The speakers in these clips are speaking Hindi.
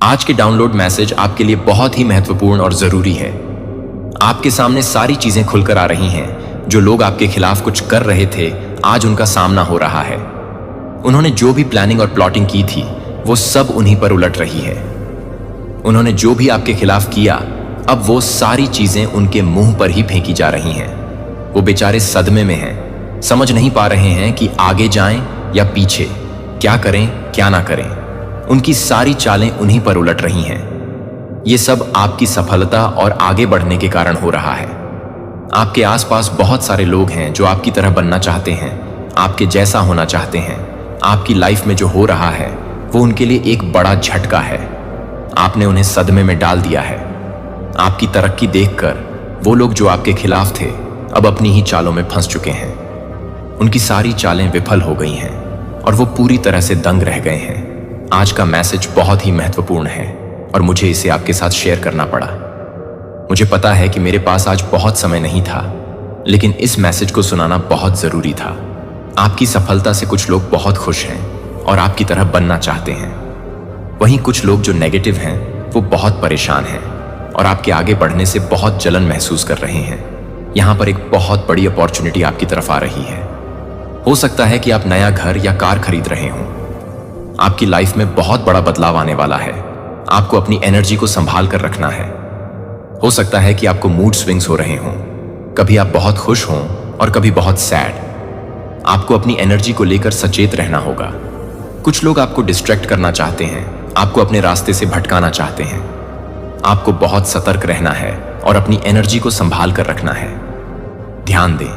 आज के डाउनलोड मैसेज आपके लिए बहुत ही महत्वपूर्ण और जरूरी है। आपके सामने सारी चीजें खुलकर आ रही हैं। जो लोग आपके खिलाफ कुछ कर रहे थे, आज उनका सामना हो रहा है। उन्होंने जो भी प्लानिंग और प्लॉटिंग की थी, वो सब उन्हीं पर उलट रही है। उन्होंने जो भी आपके खिलाफ किया, अब वो सारी चीजें उनके मुंह पर ही फेंकी जा रही हैं। वो बेचारे सदमे में हैं, समझ नहीं पा रहे हैं कि आगे जाएं या पीछे, क्या करें क्या ना करें। उनकी सारी चालें उन्हीं पर उलट रही हैं। ये सब आपकी सफलता और आगे बढ़ने के कारण हो रहा है। आपके आसपास बहुत सारे लोग हैं जो आपकी तरह बनना चाहते हैं, आपके जैसा होना चाहते हैं। आपकी लाइफ में जो हो रहा है वो उनके लिए एक बड़ा झटका है। आपने उन्हें सदमे में डाल दिया है। आपकी तरक्की देखकर वो लोग जो आपके खिलाफ थे, अब अपनी ही चालों में फंस चुके हैं। उनकी सारी चालें विफल हो गई हैं और वो पूरी तरह से दंग रह गए हैं। आज का मैसेज बहुत ही महत्वपूर्ण है और मुझे इसे आपके साथ शेयर करना पड़ा। मुझे पता है कि मेरे पास आज बहुत समय नहीं था, लेकिन इस मैसेज को सुनाना बहुत जरूरी था। आपकी सफलता से कुछ लोग बहुत खुश हैं और आपकी तरह बनना चाहते हैं। वहीं कुछ लोग जो नेगेटिव हैं, वो बहुत परेशान हैं और आपके आगे बढ़ने से बहुत जलन महसूस कर रहे हैं। यहाँ पर एक बहुत बड़ी अपॉर्चुनिटी आपकी तरफ आ रही है। हो सकता है कि आप नया घर या कार खरीद रहे हों। आपकी लाइफ में बहुत बड़ा बदलाव आने वाला है। आपको अपनी एनर्जी को संभाल कर रखना है। हो सकता है कि आपको मूड स्विंग्स हो रहे हों। कभी आप बहुत खुश हों और कभी बहुत सैड। आपको अपनी एनर्जी को लेकर सचेत रहना होगा। कुछ लोग आपको डिस्ट्रैक्ट करना चाहते हैं, आपको अपने रास्ते से भटकाना चाहते हैं। आपको बहुत सतर्क रहना है और अपनी एनर्जी को संभाल कर रखना है। ध्यान दें,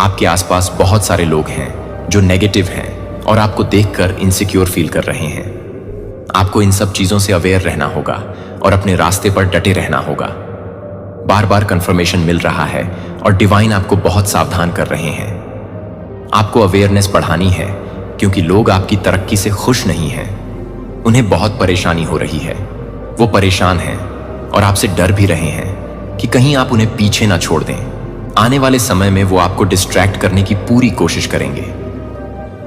आपके आसपास बहुत सारे लोग हैं जो नेगेटिव हैं और आपको देखकर इनसिक्योर फील कर रहे हैं। आपको इन सब चीजों से अवेयर रहना होगा और अपने रास्ते पर डटे रहना होगा। बार बार कंफर्मेशन मिल रहा है और डिवाइन आपको बहुत सावधान कर रहे हैं। आपको अवेयरनेस बढ़ानी है क्योंकि लोग आपकी तरक्की से खुश नहीं हैं। उन्हें बहुत परेशानी हो रही है। वो परेशान हैं और आपसे डर भी रहे हैं कि कहीं आप उन्हें पीछे ना छोड़ दें। आने वाले समय में वो आपको डिस्ट्रैक्ट करने की पूरी कोशिश करेंगे।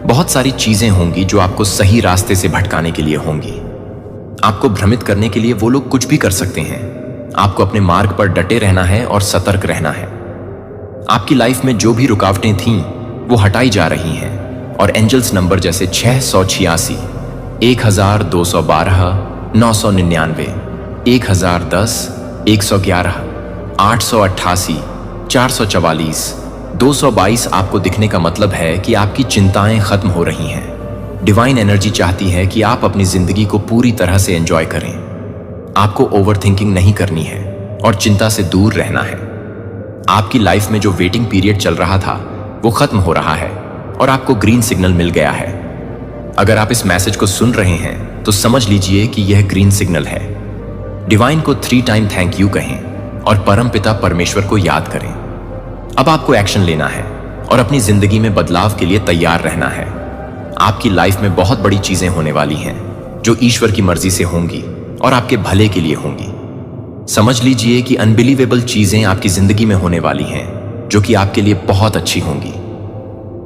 बहुत सारी चीजें होंगी जो आपको सही रास्ते से भटकाने के लिए होंगी। आपको भ्रमित करने के लिए वो लोग कुछ भी कर सकते हैं। आपको अपने मार्ग पर डटे रहना है और सतर्क रहना है। आपकी लाइफ में जो भी रुकावटें थीं, वो हटाई जा रही हैं और एंजल्स नंबर जैसे 686, 1212, 999, 1010, 111, 888, 444, 222 आपको दिखने का मतलब है कि आपकी चिंताएं खत्म हो रही हैं। डिवाइन एनर्जी चाहती है कि आप अपनी जिंदगी को पूरी तरह से एंजॉय करें। आपको ओवरथिंकिंग नहीं करनी है और चिंता से दूर रहना है। आपकी लाइफ में जो वेटिंग पीरियड चल रहा था, वो खत्म हो रहा है और आपको ग्रीन सिग्नल मिल गया है। अगर आप इस मैसेज को सुन रहे हैं तो समझ लीजिए कि यह ग्रीन सिग्नल है। डिवाइन को 3 टाइम थैंक यू कहें और परमपिता परमेश्वर को याद करें। अब आपको एक्शन लेना है और अपनी जिंदगी में बदलाव के लिए तैयार रहना है। आपकी लाइफ में बहुत बड़ी चीजें होने वाली हैं जो ईश्वर की मर्जी से होंगी और आपके भले के लिए होंगी। समझ लीजिए कि अनबिलीवेबल चीजें आपकी जिंदगी में होने वाली हैं जो कि आपके लिए बहुत अच्छी होंगी।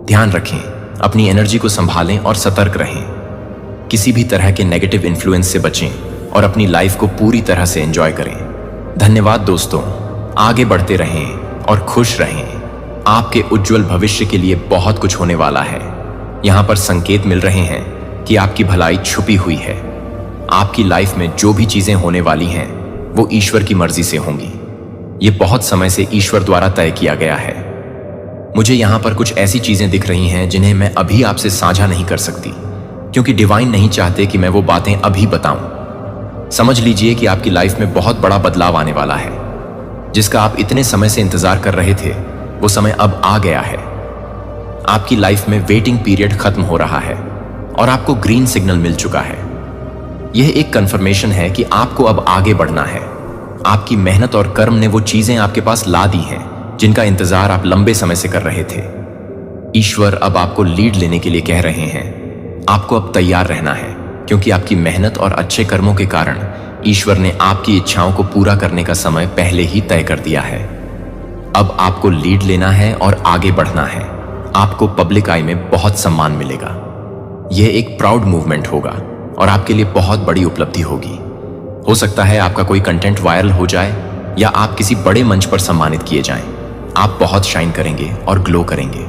ध्यान रखें, अपनी एनर्जी को संभालें और सतर्क रहें। किसी भी तरह के नेगेटिव इन्फ्लुएंस से बचें और अपनी लाइफ को पूरी तरह से एंजॉय करें। धन्यवाद दोस्तों, आगे बढ़ते रहें और खुश रहें। आपके उज्जवल भविष्य के लिए बहुत कुछ होने वाला है। यहाँ पर संकेत मिल रहे हैं कि आपकी भलाई छुपी हुई है। आपकी लाइफ में जो भी चीजें होने वाली हैं, वो ईश्वर की मर्जी से होंगी। ये बहुत समय से ईश्वर द्वारा तय किया गया है। मुझे यहाँ पर कुछ ऐसी चीजें दिख रही हैं जिन्हें मैं अभी आपसे साझा नहीं कर सकती, क्योंकि डिवाइन नहीं चाहते कि मैं वो बातें अभी बताऊं। समझ लीजिए कि आपकी लाइफ में बहुत बड़ा बदलाव आने वाला है। जिसका आप इतने समय से इंतजार कर रहे थे, वो समय अब आ गया है। आपकी लाइफ में वेटिंग पीरियड खत्म हो रहा है और आपको ग्रीन सिग्नल मिल चुका है। यह एक कंफर्मेशन है कि आपको अब आगे बढ़ना है। आपकी मेहनत और कर्म ने वो चीजें आपके पास ला दी हैं जिनका इंतजार आप लंबे समय से कर रहे थे। ईश्वर अब आपको लीड लेने के लिए कह रहे हैं। आपको अब तैयार रहना है, क्योंकि आपकी मेहनत और अच्छे कर्मों के कारण ईश्वर ने आपकी इच्छाओं को पूरा करने का समय पहले ही तय कर दिया है। अब आपको लीड लेना है और आगे बढ़ना है। आपको पब्लिक आई में बहुत सम्मान मिलेगा। यह एक प्राउड मूवमेंट होगा और आपके लिए बहुत बड़ी उपलब्धि होगी। हो सकता है आपका कोई कंटेंट वायरल हो जाए या आप किसी बड़े मंच पर सम्मानित किए जाएं। आप बहुत शाइन करेंगे और ग्लो करेंगे।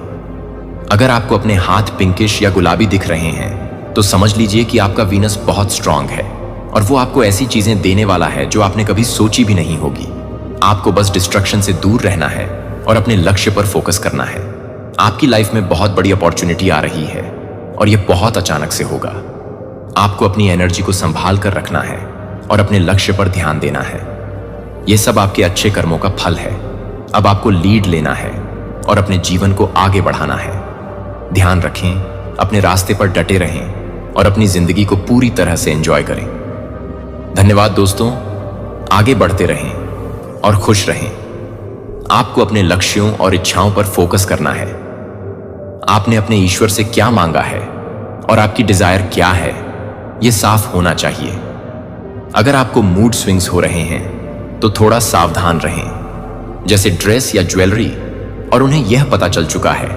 अगर आपको अपने हाथ पिंकिश या गुलाबी दिख रहे हैं तो समझ लीजिए कि आपका वीनस बहुत स्ट्रांग है और वो आपको ऐसी चीजें देने वाला है जो आपने कभी सोची भी नहीं होगी। आपको बस डिस्ट्रक्शन से दूर रहना है और अपने लक्ष्य पर फोकस करना है। आपकी लाइफ में बहुत बड़ी अपॉर्चुनिटी आ रही है और ये बहुत अचानक से होगा। आपको अपनी एनर्जी को संभाल कर रखना है और अपने लक्ष्य पर ध्यान देना है। यह सब आपके अच्छे कर्मों का फल है। अब आपको लीड लेना है और अपने जीवन को आगे बढ़ाना है। ध्यान रखें, अपने रास्ते पर डटे रहें और अपनी जिंदगी को पूरी तरह से एंजॉय करें। धन्यवाद दोस्तों, आगे बढ़ते रहें और खुश रहें। आपको अपने लक्ष्यों और इच्छाओं पर फोकस करना है। आपने अपने ईश्वर से क्या मांगा है और आपकी डिजायर क्या है, यह साफ होना चाहिए। अगर आपको मूड स्विंग्स हो रहे हैं तो थोड़ा सावधान रहें, जैसे ड्रेस या ज्वेलरी, और उन्हें यह पता चल चुका है।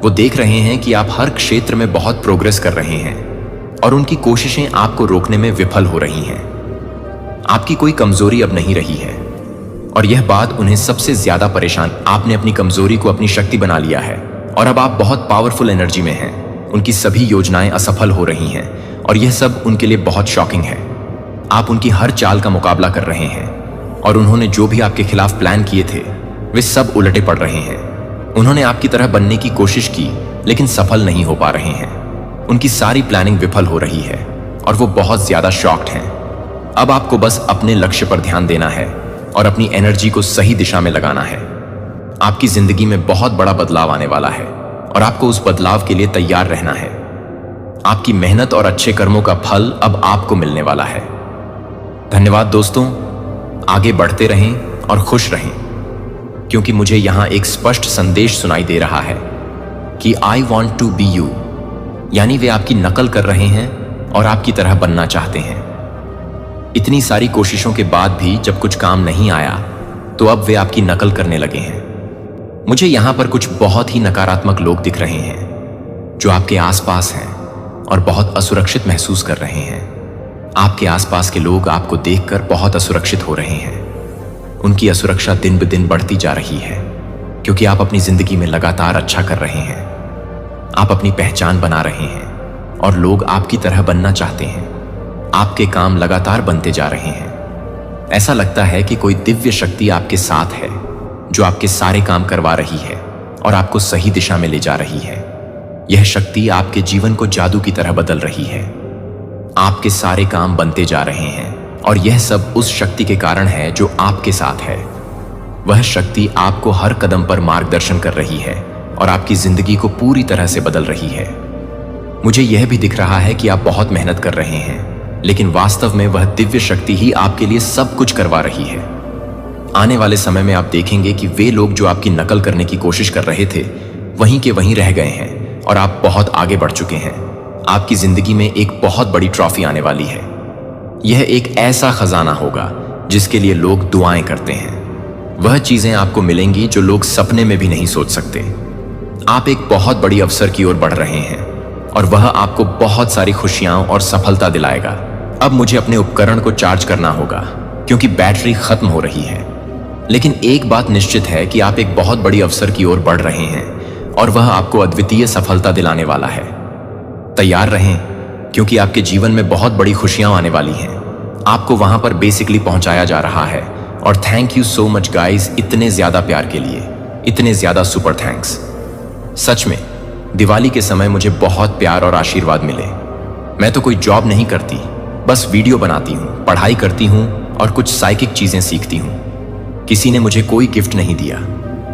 वो देख रहे हैं कि आप हर क्षेत्र में बहुत प्रोग्रेस कर रहे हैं और उनकी कोशिशें आपको रोकने में विफल हो रही हैं। आपकी कोई कमजोरी अब नहीं रही है और यह बात उन्हें सबसे ज्यादा परेशान। आपने अपनी कमजोरी को अपनी शक्ति बना लिया है और अब आप बहुत पावरफुल एनर्जी में हैं। उनकी सभी योजनाएं असफल हो रही हैं और यह सब उनके लिए बहुत शॉकिंग है। आप उनकी हर चाल का मुकाबला कर रहे हैं और उन्होंने जो भी आपके खिलाफ प्लान किए थे वे सब उलटे पड़ रहे हैं। उन्होंने आपकी तरह बनने की कोशिश की लेकिन सफल नहीं हो पा रहे हैं। उनकी सारी प्लानिंग विफल हो रही है और वो बहुत ज्यादा शॉक्ड हैं। अब आपको बस अपने लक्ष्य पर ध्यान देना है और अपनी एनर्जी को सही दिशा में लगाना है। आपकी जिंदगी में बहुत बड़ा बदलाव आने वाला है और आपको उस बदलाव के लिए तैयार रहना है। आपकी मेहनत और अच्छे कर्मों का फल अब आपको मिलने वाला है। धन्यवाद दोस्तों, आगे बढ़ते रहें और खुश रहें, क्योंकि मुझे यहां एक स्पष्ट संदेश सुनाई दे रहा है कि I want to be you, यानी वे आपकी नकल कर रहे हैं और आपकी तरह बनना चाहते हैं। इतनी सारी कोशिशों के बाद भी जब कुछ काम नहीं आया तो अब वे आपकी नकल करने लगे हैं। मुझे यहां पर कुछ बहुत ही नकारात्मक लोग दिख रहे हैं जो आपके आसपास हैं और बहुत असुरक्षित महसूस कर रहे हैं। आपके आसपास के लोग आपको देखकर बहुत असुरक्षित हो रहे हैं। उनकी असुरक्षा दिन ब दिन बढ़ती जा रही है क्योंकि आप अपनी जिंदगी में लगातार अच्छा कर रहे हैं। आप अपनी पहचान बना रहे हैं और लोग आपकी तरह बनना चाहते हैं। आपके काम लगातार बनते जा रहे हैं। ऐसा लगता है कि कोई दिव्य शक्ति आपके साथ है जो आपके सारे काम करवा रही है और आपको सही दिशा में ले जा रही है। यह शक्ति आपके जीवन को जादू की तरह बदल रही है। आपके सारे काम बनते जा रहे हैं और यह सब उस शक्ति के कारण है जो आपके साथ है। वह शक्ति आपको हर कदम पर मार्गदर्शन कर रही है और आपकी जिंदगी को पूरी तरह से बदल रही है। मुझे यह भी दिख रहा है कि आप बहुत मेहनत कर रहे हैं, लेकिन वास्तव में वह दिव्य शक्ति ही आपके लिए सब कुछ करवा रही है। आने वाले समय में आप देखेंगे कि वे लोग जो आपकी नकल करने की कोशिश कर रहे थे वहीं के वहीं रह गए हैं और आप बहुत आगे बढ़ चुके हैं। आपकी जिंदगी में एक बहुत बड़ी ट्रॉफी आने वाली है। यह एक ऐसा खजाना होगा जिसके लिए लोग दुआएं करते हैं। वह चीजें आपको मिलेंगी जो लोग सपने में भी नहीं सोच सकते। आप एक बहुत बड़ी अवसर की ओर बढ़ रहे हैं और वह आपको बहुत सारी खुशियां और सफलता दिलाएगा। अब मुझे अपने उपकरण को चार्ज करना होगा क्योंकि बैटरी खत्म हो रही है। लेकिन एक बात निश्चित है कि आप एक बहुत बड़ी अवसर की ओर बढ़ रहे हैं और वह आपको अद्वितीय सफलता दिलाने वाला है। तैयार रहें क्योंकि आपके जीवन में बहुत बड़ी खुशियां आने वाली हैं। आपको वहां पर बेसिकली पहुंचाया जा रहा है और thank you so much guys, इतने ज्यादा प्यार के लिए, इतने ज्यादा सुपर थैंक्स। सच में दिवाली के समय मुझे बहुत प्यार और आशीर्वाद मिले। मैं तो कोई जॉब नहीं करती, बस वीडियो बनाती हूँ, पढ़ाई करती हूँ और कुछ साइकिक चीजें सीखती हूँ। किसी ने मुझे कोई गिफ्ट नहीं दिया,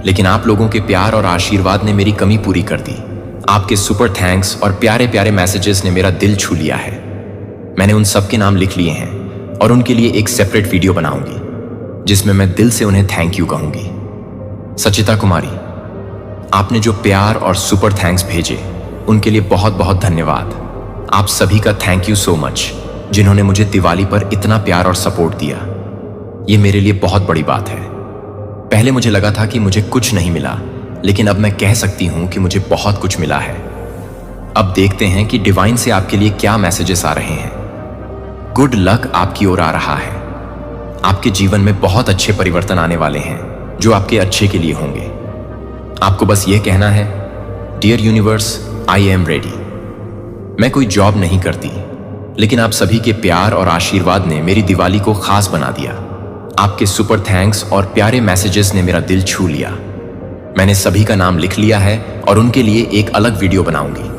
लेकिन आप लोगों के प्यार और आशीर्वाद ने मेरी कमी पूरी कर दी। आपके सुपर थैंक्स और प्यारे प्यारे मैसेजेस ने मेरा दिल छू लिया है। मैंने उन सब के नाम लिख लिए हैं और उनके लिए एक सेपरेट वीडियो बनाऊंगी जिसमें मैं दिल से उन्हें थैंक यू कहूंगी। सचिता कुमारी, आपने जो प्यार और सुपर थैंक्स भेजे उनके लिए बहुत बहुत धन्यवाद। आप सभी का थैंक यू सो मच जिन्होंने मुझे दिवाली पर इतना प्यार और सपोर्ट दिया। ये मेरे लिए बहुत बड़ी बात है। पहले मुझे लगा था कि मुझे कुछ नहीं मिला, लेकिन अब मैं कह सकती हूं कि मुझे बहुत कुछ मिला है। अब देखते हैं कि डिवाइन से आपके लिए क्या मैसेजेस आ रहे हैं। गुड लक आपकी ओर आ रहा है। आपके जीवन में बहुत अच्छे परिवर्तन आने वाले हैं जो आपके अच्छे के लिए होंगे। आपको बस यह कहना है, dear universe, I am ready. मैं कोई जॉब नहीं करती, लेकिन आप सभी के प्यार और आशीर्वाद ने मेरी दिवाली को खास बना दिया। आपके सुपर थैंक्स और प्यारे मैसेजेस ने मेरा दिल छू लिया। मैंने सभी का नाम लिख लिया है और उनके लिए एक अलग वीडियो बनाऊंगी।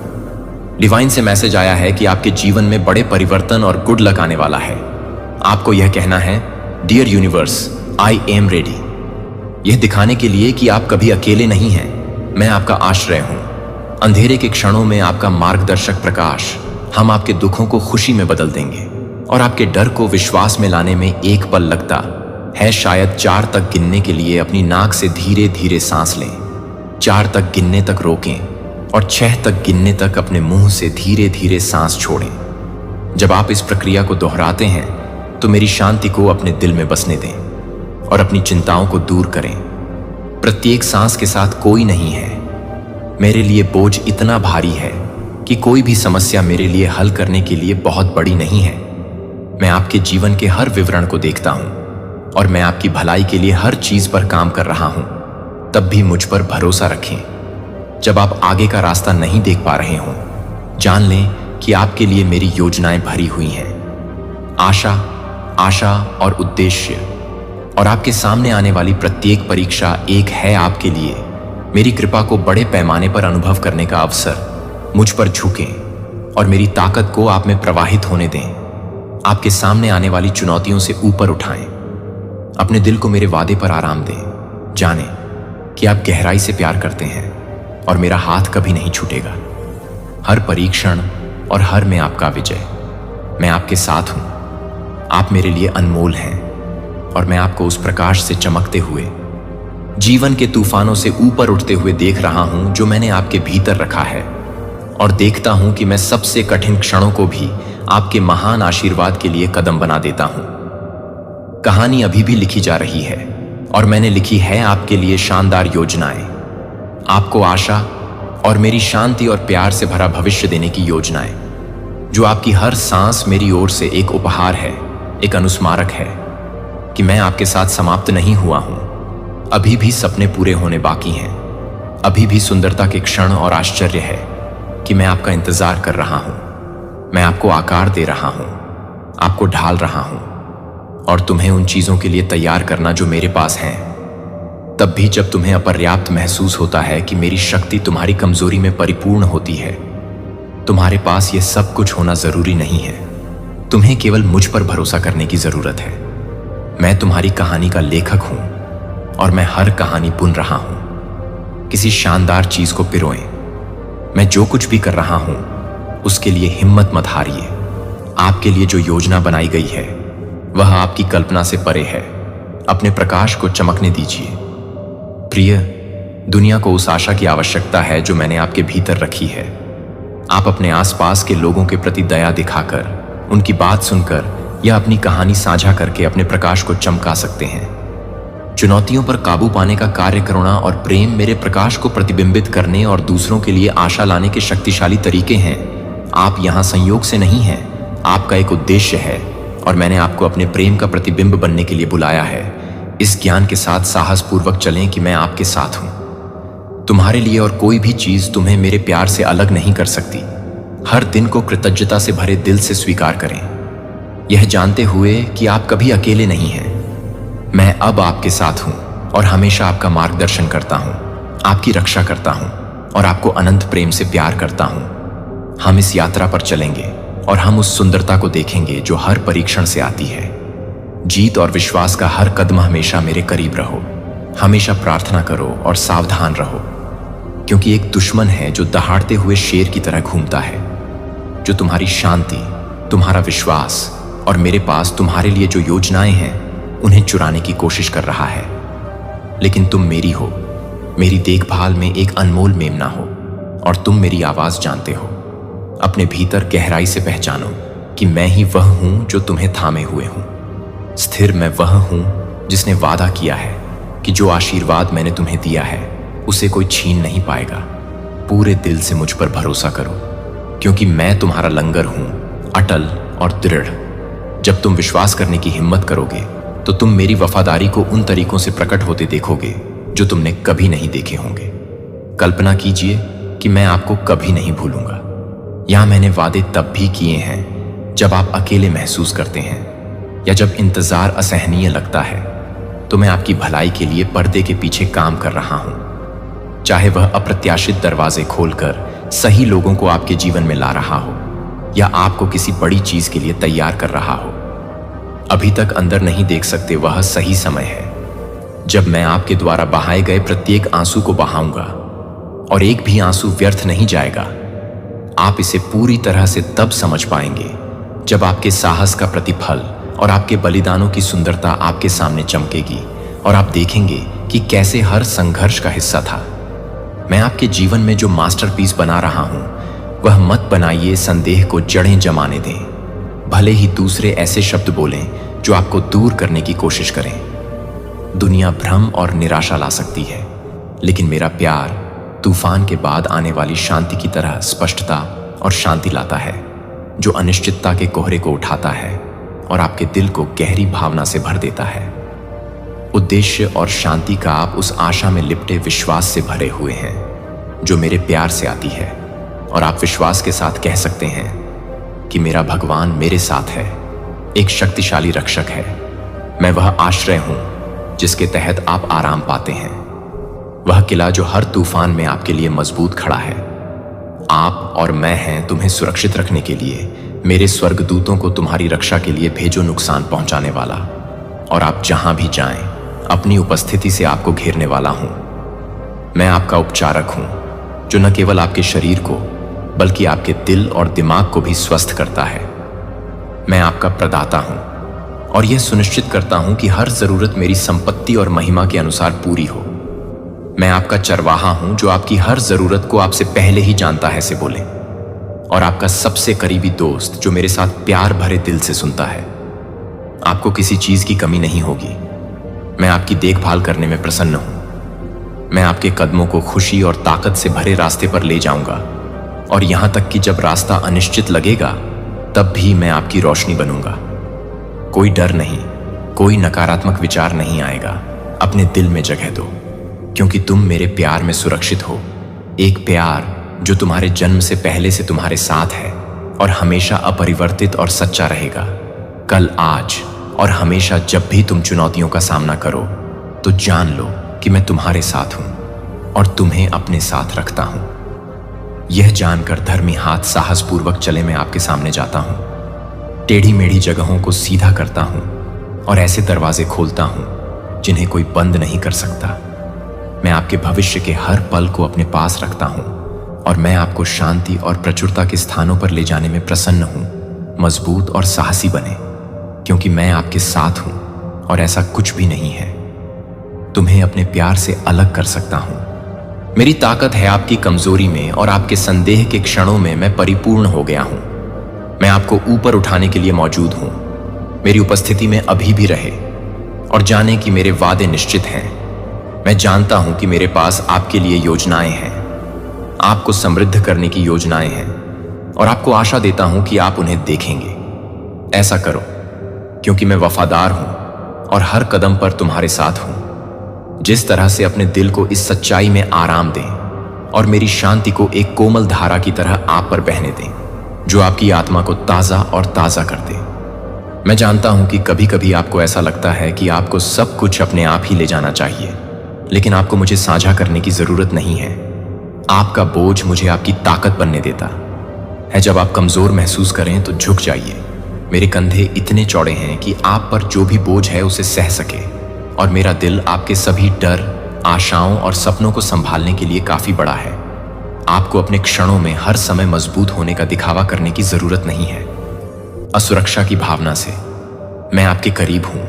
डिवाइन से मैसेज आया है कि आपके जीवन में बड़े परिवर्तन और गुड लक आने वाला है। आपको यह कहना है, dear universe, I am ready. यह दिखाने के लिए कि आप कभी अकेले नहीं हैं। मैं आपका आश्रय हूं। अंधेरे के क्षणों में आपका मार्गदर्शक प्रकाश। हम आपके दुखों को खुशी में बदल देंगे और आपके डर को विश्वास में लाने में एक पल लगता है शायद 4 तक गिनने के लिए अपनी नाक से धीरे धीरे सांस लें। 4 तक गिनने तक रोकें और 6 तक गिनने तक अपने मुंह से धीरे धीरे सांस छोड़ें। जब आप इस प्रक्रिया को दोहराते हैं तो मेरी शांति को अपने दिल में बसने दें और अपनी चिंताओं को दूर करें। प्रत्येक सांस के साथ कोई नहीं है। मेरे लिए बोझ इतना भारी है कि कोई भी समस्या मेरे लिए हल करने के लिए बहुत बड़ी नहीं है। मैं आपके जीवन के हर विवरण को देखता हूं और मैं आपकी भलाई के लिए हर चीज पर काम कर रहा हूं। तब भी मुझ पर भरोसा रखें। जब आप आगे का रास्ता नहीं देख पा रहे हों, जान लें कि आपके लिए मेरी योजनाएं भरी हुई हैं। आशा और उद्देश्य। और आपके सामने आने वाली प्रत्येक परीक्षा एक है आपके लिए मेरी कृपा को बड़े पैमाने पर अनुभव करने का अवसर। मुझ पर झुकें और मेरी ताकत को आप में प्रवाहित होने दें। आपके सामने आने वाली चुनौतियों से ऊपर उठाएं। अपने दिल को मेरे वादे पर आराम दें। जानें कि आप गहराई से प्यार करते हैं और मेरा हाथ कभी नहीं छूटेगा। हर परीक्षण और हर में आपका विजय। मैं आपके साथ हूं। आप मेरे लिए अनमोल हैं और मैं आपको उस प्रकाश से चमकते हुए जीवन के तूफानों से ऊपर उठते हुए देख रहा हूं जो मैंने आपके भीतर रखा है। और देखता हूं कि मैं सबसे कठिन क्षणों को भी आपके महान आशीर्वाद के लिए कदम बना देता हूं। कहानी अभी भी लिखी जा रही है और मैंने लिखी है आपके लिए शानदार योजनाएं। आपको आशा और मेरी शांति और प्यार से भरा भविष्य देने की योजनाएं, जो आपकी हर सांस मेरी ओर से एक उपहार है, एक अनुस्मारक है कि मैं आपके साथ समाप्त नहीं हुआ हूं। अभी भी सपने पूरे होने बाकी हैं। अभी भी सुंदरता के क्षण और आश्चर्य है कि मैं आपका इंतजार कर रहा हूं। मैं आपको आकार दे रहा हूं, आपको ढाल रहा हूं और तुम्हें उन चीजों के लिए तैयार करना जो मेरे पास हैं। तब भी जब तुम्हें अपर्याप्त महसूस होता है कि मेरी शक्ति तुम्हारी कमजोरी में परिपूर्ण होती है, तुम्हारे पास यह सब कुछ होना जरूरी नहीं है। तुम्हें केवल मुझ पर भरोसा करने की जरूरत है। मैं तुम्हारी कहानी का लेखक हूं और मैं हर कहानी बुन रहा हूं। किसी शानदार चीज को पिरोएं। मैं जो कुछ भी कर रहा हूं उसके लिए हिम्मत मत हारिए। आपके लिए जो योजना बनाई गई है वह आपकी कल्पना से परे है। अपने प्रकाश को चमकने दीजिए। प्रिय, दुनिया को उस आशा की आवश्यकता है जो मैंने आपके भीतर रखी है। आप अपने आसपास के लोगों के प्रति दया दिखाकर, उनकी बात सुनकर या अपनी कहानी साझा करके अपने प्रकाश को चमका सकते हैं। चुनौतियों पर काबू पाने का कार्य, करुणा और प्रेम मेरे प्रकाश को प्रतिबिंबित करने और दूसरों के लिए आशा लाने के शक्तिशाली तरीके हैं। आप यहाँ संयोग से नहीं हैं। आपका एक उद्देश्य है और मैंने आपको अपने प्रेम का प्रतिबिंब बनने के लिए बुलाया है। इस ज्ञान के साथ साहसपूर्वक चलें कि मैं आपके साथ हूं। तुम्हारे लिए और कोई भी चीज तुम्हें मेरे प्यार से अलग नहीं कर सकती। हर दिन को कृतज्ञता से भरे दिल से स्वीकार करें, यह जानते हुए कि आप कभी अकेले नहीं हैं। मैं अब आपके साथ हूं और हमेशा आपका मार्गदर्शन करता हूं, आपकी रक्षा करता हूं और आपको अनंत प्रेम से प्यार करता हूं। हम इस यात्रा पर चलेंगे और हम उस सुंदरता को देखेंगे जो हर परीक्षण से आती है। जीत और विश्वास का हर कदम हमेशा मेरे करीब रहो। हमेशा प्रार्थना करो और सावधान रहो, क्योंकि एक दुश्मन है जो दहाड़ते हुए शेर की तरह घूमता है, जो तुम्हारी शांति, तुम्हारा विश्वास और मेरे पास तुम्हारे लिए जो योजनाएं हैं उन्हें चुराने की कोशिश कर रहा है। लेकिन तुम मेरी हो, मेरी देखभाल में एक अनमोल मेमना हो और तुम मेरी आवाज जानते हो। अपने भीतर गहराई से पहचानो कि मैं ही वह हूं जो तुम्हें थामे हुए हूं। स्थिर मैं वह हूं जिसने वादा किया है कि जो आशीर्वाद मैंने तुम्हें दिया है उसे कोई छीन नहीं पाएगा। पूरे दिल से मुझ पर भरोसा करो, क्योंकि मैं तुम्हारा लंगर हूं, अटल और दृढ़। जब तुम विश्वास करने की हिम्मत करोगे तो तुम मेरी वफादारी को उन तरीकों से प्रकट होते देखोगे जो तुमने कभी नहीं देखे होंगे। कल्पना कीजिए कि मैं आपको कभी नहीं भूलूंगा। यहां मैंने वादे तब भी किए हैं जब आप अकेले महसूस करते हैं या जब इंतजार असहनीय लगता है, तो मैं आपकी भलाई के लिए पर्दे के पीछे काम कर रहा हूं। चाहे वह अप्रत्याशित दरवाजे खोलकर सही लोगों को आपके जीवन में ला रहा हो या आपको किसी बड़ी चीज के लिए तैयार कर रहा हो। अभी तक अंदर नहीं देख सकते वह सही समय है जब मैं आपके द्वारा बहाए गए प्रत्येक आंसू को बहाऊंगा, और एक भी आंसू व्यर्थ नहीं जाएगा। आप इसे पूरी तरह से तब समझ पाएंगे जब आपके साहस का प्रतिफल और आपके बलिदानों की सुंदरता आपके सामने चमकेगी और आप देखेंगे कि कैसे हर संघर्ष का हिस्सा था। मैं आपके जीवन में जो मास्टरपीस बना रहा हूं, वह मत बनाइए संदेह को जड़ें जमाने दें। भले ही दूसरे ऐसे शब्द बोलें जो आपको दूर करने की कोशिश करें। दुनिया भ्रम और निराशा ला सकती है, लेकिन मेरा प्यार तूफान के बाद आने वाली शांति की तरह स्पष्टता और शांति लाता है, जो अनिश्चितता के कोहरे को उठाता है और आपके दिल को गहरी भावना से भर देता है। उद्देश्य और शांति का आप उस आशा में लिपटे विश्वास से भरे हुए हैं जो मेरे प्यार से आती है, और आप विश्वास के साथ कह सकते हैं कि मेरा भगवान मेरे साथ है, एक शक्तिशाली रक्षक है। मैं वह आश्रय हूं जिसके तहत आप आराम पाते हैं, वह किला जो हर तूफान में आपके लिए मजबूत खड़ा है। आप और मैं हैं तुम्हें सुरक्षित रखने के लिए। मेरे स्वर्गदूतों को तुम्हारी रक्षा के लिए भेजो नुकसान पहुंचाने वाला, और आप जहां भी जाएं अपनी उपस्थिति से आपको घेरने वाला हूं। मैं आपका उपचारक हूं जो न केवल आपके शरीर को बल्कि आपके दिल और दिमाग को भी स्वस्थ करता है। मैं आपका प्रदाता हूं और यह सुनिश्चित करता हूं कि हर जरूरत मेरी संपत्ति और महिमा के अनुसार पूरी हो। मैं आपका चरवाहा हूं जो आपकी हर जरूरत को आपसे पहले ही जानता है से बोले, और आपका सबसे करीबी दोस्त जो मेरे साथ प्यार भरे दिल से सुनता है। आपको किसी चीज की कमी नहीं होगी। मैं आपकी देखभाल करने में प्रसन्न हूं। मैं आपके कदमों को खुशी और ताकत से भरे रास्ते पर ले जाऊंगा, और यहां तक कि जब रास्ता अनिश्चित लगेगा तब भी मैं आपकी रोशनी बनूंगा। कोई डर नहीं, कोई नकारात्मक विचार नहीं आएगा। अपने दिल में जगह दो, क्योंकि तुम मेरे प्यार में सुरक्षित हो। एक प्यार जो तुम्हारे जन्म से पहले से तुम्हारे साथ है और हमेशा अपरिवर्तित और सच्चा रहेगा। कल, आज और हमेशा जब भी तुम चुनौतियों का सामना करो तो जान लो कि मैं तुम्हारे साथ हूं और तुम्हें अपने साथ रखता हूं। यह जानकर धर्मी हाथ साहसपूर्वक चले मैं आपके सामने जाता हूं, टेढ़ी मेढ़ी जगहों को सीधा करता हूं और ऐसे दरवाजे खोलता हूं जिन्हें कोई बंद नहीं कर सकता। मैं आपके भविष्य के हर पल को अपने पास रखता हूं और मैं आपको शांति और प्रचुरता के स्थानों पर ले जाने में प्रसन्न हूं। मजबूत और साहसी बने, क्योंकि मैं आपके साथ हूं और ऐसा कुछ भी नहीं है तुम्हें अपने प्यार से अलग कर सकता हूं। मेरी ताकत है आपकी कमजोरी में, और आपके संदेह के क्षणों में मैं परिपूर्ण हो गया हूं। मैं आपको ऊपर उठाने के लिए मौजूद हूं। मेरी उपस्थिति में अभी भी रहे और जाने कि मेरे वादे निश्चित हैं। मैं जानता हूं कि मेरे पास आपके लिए योजनाएं हैं, आपको समृद्ध करने की योजनाएं हैं, और आपको आशा देता हूं कि आप उन्हें देखेंगे। ऐसा करो, क्योंकि मैं वफादार हूं और हर कदम पर तुम्हारे साथ हूं। जिस तरह से अपने दिल को इस सच्चाई में आराम दें और मेरी शांति को एक कोमल धारा की तरह आप पर बहने दें, जो आपकी आत्मा को ताजा और ताजा कर दे। मैं जानता हूं कि कभी कभी आपको ऐसा लगता है कि आपको सब कुछ अपने आप ही ले जाना चाहिए, लेकिन आपको मुझे साझा करने की जरूरत नहीं है। आपका बोझ मुझे आपकी ताकत बनने देता है। जब आप कमजोर महसूस करें तो झुक जाइए। मेरे कंधे इतने चौड़े हैं कि आप पर जो भी बोझ है उसे सह सके, और मेरा दिल आपके सभी डर, आशाओं और सपनों को संभालने के लिए काफी बड़ा है। आपको अपने क्षणों में हर समय मजबूत होने का दिखावा करने की जरूरत नहीं है। असुरक्षा की भावना से मैं आपके करीब हूं।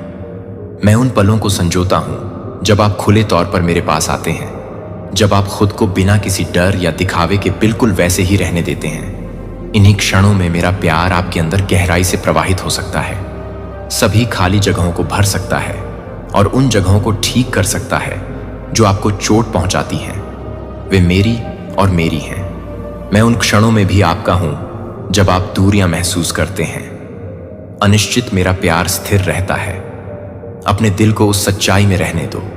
मैं उन पलों को संजोता हूं जब आप खुले तौर पर मेरे पास आते हैं, जब आप खुद को बिना किसी डर या दिखावे के बिल्कुल वैसे ही रहने देते हैं। इन्हीं क्षणों में मेरा प्यार आपके अंदर गहराई से प्रवाहित हो सकता है, सभी खाली जगहों को भर सकता है और उन जगहों को ठीक कर सकता है जो आपको चोट पहुंचाती हैं। वे मेरी और मेरी हैं। मैं उन क्षणों में भी आपका हूं जब आप दूरियां महसूस करते हैं, अनिश्चित मेरा प्यार स्थिर रहता है। अपने दिल को उस सच्चाई में रहने दो।